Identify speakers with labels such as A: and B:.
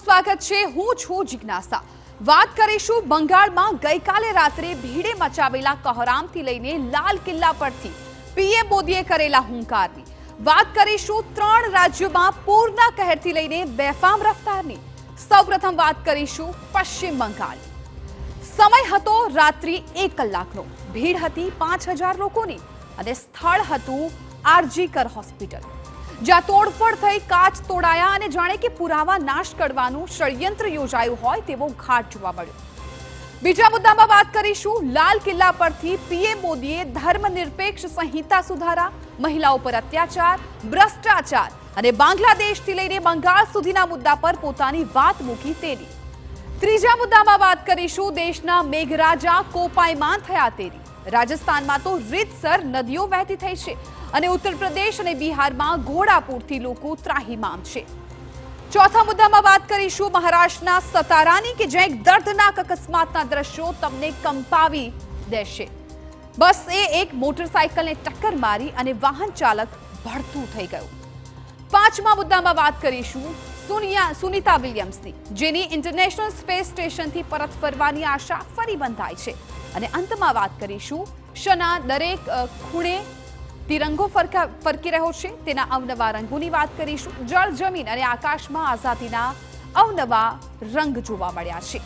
A: સ્વાગત છે। હું છું જિજ્ઞાસા। વાત કરીશું બંગાળમાં ગઈકાલે રાત્રે ભીડે મચાવેલા કહોરામથી લઈને લાલ કિલ્લા પરથી પીએમ મોદીએ કરેલા હુંકારની। વાત કરીશું 3 રાજ્યોમાં પૂરના કહેરથી લઈને બેફામ રફતારની। સૌપ્રથમ વાત કરીશું પશ્ચિમ બંગાળ। સમય હતો રાત્રિ 1 કલાકનો। ભીડ હતી 5000 લોકોની અને સ્થળ હતું આરજીકર હોસ્પિટલ, જ્યાં તોડફોડ થઈ કાચ તોડાયા અને જાણે કે પુરાવા નાશ કરવાનું ષડયંત્ર યોજાયું હોય તેવો ઘાટ જોવા મળ્યો। બીજા મુદ્દામાં વાત કરીશું લાલ કિલ્લા પરથી પીએમ મોદીએ ધર્મનિરપેક્ષ સંહિતા સુધારા, મહિલાઓ પર અત્યાચાર, ભ્રષ્ટાચાર અને બાંગ્લાદેશથી લઈને બંગાળ સુધીના મુદ્દા પર પોતાની વાત મૂકી તેની। ત્રીજા મુદ્દામાં વાત કરીશું દેશના મેઘરાજા કોપાયમાન થયા તેની। રાજસ્થાનમાં તો રીતસર નદીઓ વહેતી થઈ છે અને ઉત્તર પ્રદેશ અને બિહારમાં ઘોડાપૂરથી લોકો ત્રાહિમામ છે। ચોથા મુદ્દામાં વાત કરીશું મહારાષ્ટ્રના સતારાની કે જ્યાં એક દર્દનાક અકસ્માતના દ્રશ્યો તમને કંપાવી દેશે। બસ એક મોટરસાયકલને ટક્કર મારી અને વાહન ચાલક ભડથું થઈ ગયું। પાંચમા મુદ્દામાં વાત કરીશું સુનિતા વિલિયમ્સની, જેની ઇન્ટરનેશનલ સ્પેસ સ્ટેશનથી પરત ફરવાની આશા ફરી બંધાઈ છે। અને અંતમાં વાત કરીશું શના દરેક ખૂણે તિરંગો ફરકી રહ્યો છે તેના અવનવા રંગોની વાત કરીશું। જળ, જમીન અને આકાશમાં આઝાદીના અવનવા રંગ જોવા મળ્યા છે।